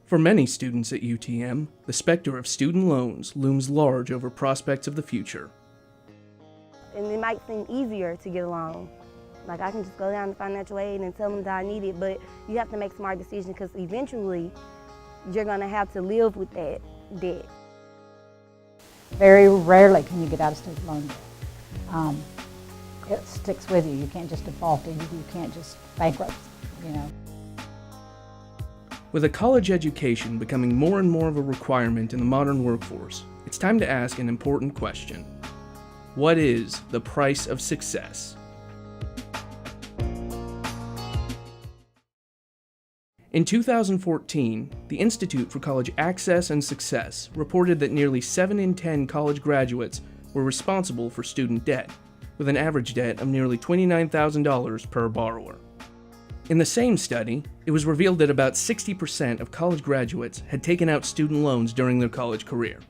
For many students at UTM, the specter of student loans looms large over prospects of the future. And it might seem easier to get a loan. Like I can just go down to financial aid and tell them that I need it, but you have to make smart decisions because eventually you're gonna have to live with that debt. Very rarely can you get out of student loan debt. It sticks with you. You can't just default it. You can't just bankrupt, you know. With a college education becoming more and more of a requirement in the modern workforce, it's time to ask an important question. What is the price of success? In 2014, the Institute for College Access and Success reported that nearly 7 in 10 college graduates were responsible for student debt, with an average debt of nearly $29,000 per borrower. In the same study, it was revealed that about 60% of college graduates had taken out student loans during their college career.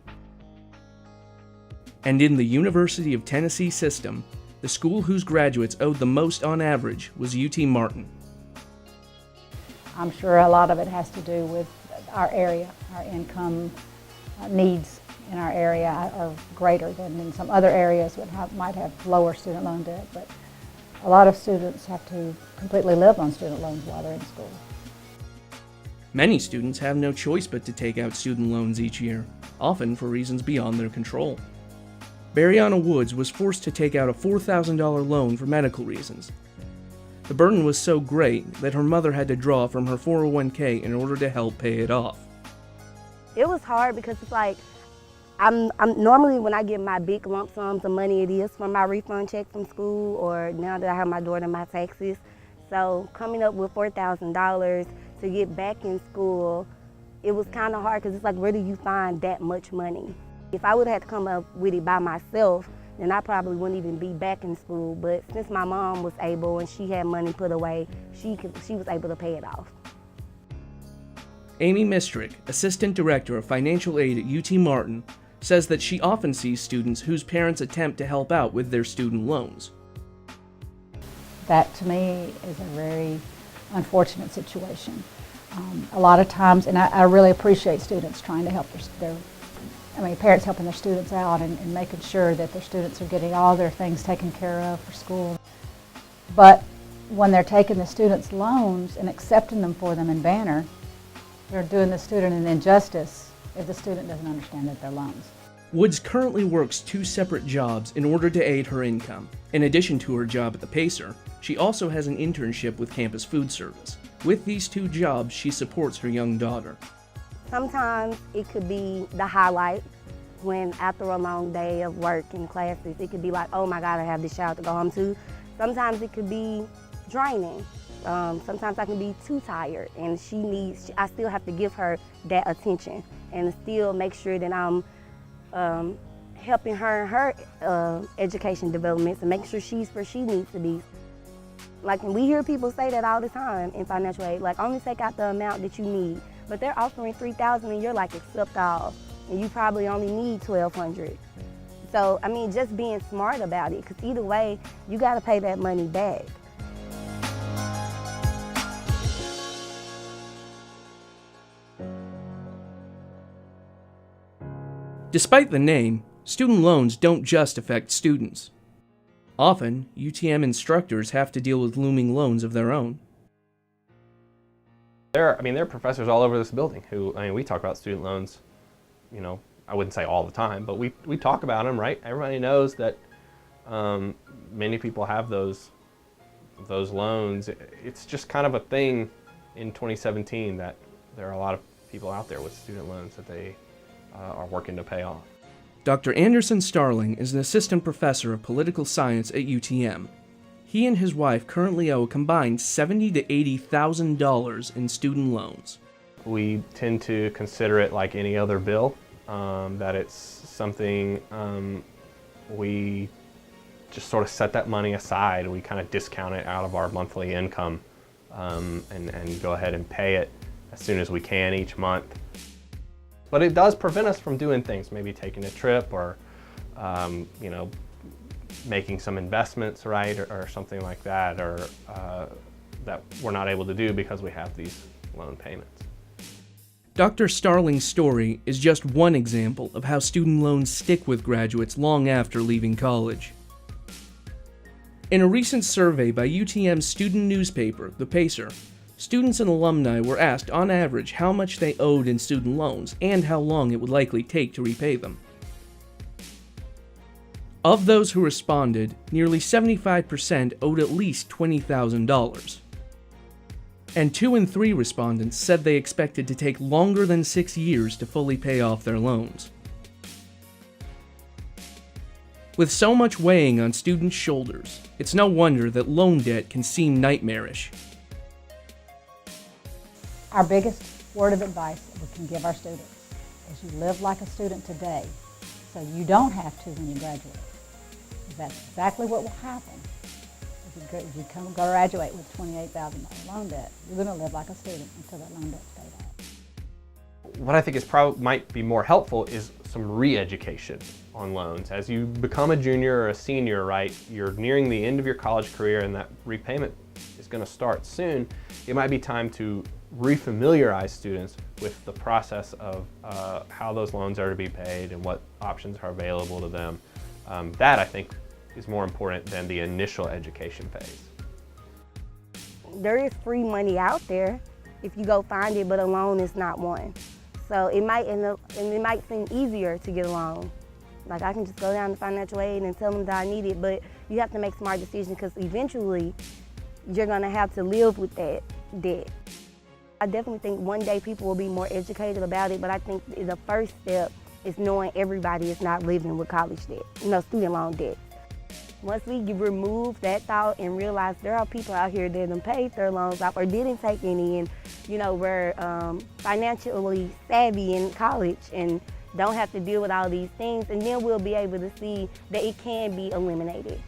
And in the University of Tennessee system, the school whose graduates owed the most on average was UT Martin. I'm sure a lot of it has to do with our area. Our income needs in our area are greater than in some other areas that might have lower student loan debt. But a lot of students have to completely live on student loans while they're in school. Many students have no choice but to take out student loans each year, often for reasons beyond their control. Bariana Woods was forced to take out a $4,000 loan for medical reasons. The burden was so great that her mother had to draw from her 401k in order to help pay it off. It was hard because it's like, I'm normally when I get my big lump sums of money, it is from my refund check from school or now that I have my daughter, my taxes. So coming up with $4,000 to get back in school, it was kind of hard because it's like, where do you find that much money? If I would have had to come up with it by myself, then I probably wouldn't even be back in school. But since my mom was able and she had money put away, she was able to pay it off. Amy Mistrick, Assistant Director of Financial Aid at UT Martin, says that she often sees students whose parents attempt to help out with their student loans. That to me is a very unfortunate situation. A lot of times, and I really appreciate students trying to help parents helping their students out and making sure that their students are getting all their things taken care of for school. But when they're taking the students' loans and accepting them for them in Banner, they're doing the student an injustice if the student doesn't understand that they're loans. Woods currently works 2 separate jobs in order to aid her income. In addition to her job at the Pacer, she also has an internship with Campus Food Service. With these 2 jobs, she supports her young daughter. Sometimes it could be the highlight when after a long day of work and classes, it could be like, oh my God, I have this child to go home to. Sometimes it could be draining. Sometimes I can be too tired and I still have to give her that attention and still make sure that I'm helping her in her education developments and make sure she's where she needs to be. Like, and we hear people say that all the time in financial aid, like only take out the amount that you need, but they're offering $3,000 and you're like, accept all, and you probably only need $1,200. So, I mean, just being smart about it, because either way, you gotta pay that money back. Despite the name, student loans don't just affect students. Often, UTM instructors have to deal with looming loans of their own. There are professors all over this building who, we talk about student loans, I wouldn't say all the time, but we talk about them, right? Everybody knows that many people have those loans. It's just kind of a thing in 2017 that there are a lot of people out there with student loans that they are working to pay off. Dr. Anderson Starling is an assistant professor of political science at UTM. He and his wife currently owe a combined $70,000 to $80,000 in student loans. We tend to consider it like any other bill, that it's something we just sort of set that money aside. We kind of discount it out of our monthly income and go ahead and pay it as soon as we can each month. But it does prevent us from doing things, maybe taking a trip or, making some investments, right, or something like that, or that we're not able to do because we have these loan payments. Dr. Starling's story is just one example of how student loans stick with graduates long after leaving college. In a recent survey by UTM's student newspaper, The Pacer, students and alumni were asked on average how much they owed in student loans and how long it would likely take to repay them. Of those who responded, nearly 75% owed at least $20,000. And 2 in 3 respondents said they expected to take longer than 6 years to fully pay off their loans. With so much weighing on students' shoulders, it's no wonder that loan debt can seem nightmarish. Our biggest word of advice that we can give our students is you live like a student today, so you don't have to when you graduate. That's exactly what will happen. If you graduate with $28,000 loan debt, you're going to live like a student until that loan debt's paid off. What I think is might be more helpful is some re-education on loans. As you become a junior or a senior, right, you're nearing the end of your college career and that repayment is going to start soon. It might be time to refamiliarize students with the process of how those loans are to be paid and what options are available to them. That, I think, is more important than the initial education phase. There is free money out there if you go find it, but a loan is not one. So it might it might seem easier to get a loan. Like I can just go down to financial aid and tell them that I need it, but you have to make smart decisions because eventually you're gonna have to live with that debt. I definitely think one day people will be more educated about it, but I think the first step is knowing everybody is not living with college debt, student loan debt. Once we remove that thought and realize there are people out here that done paid their loans off or didn't take any and, were financially savvy in college and don't have to deal with all these things, and then we'll be able to see that it can be eliminated.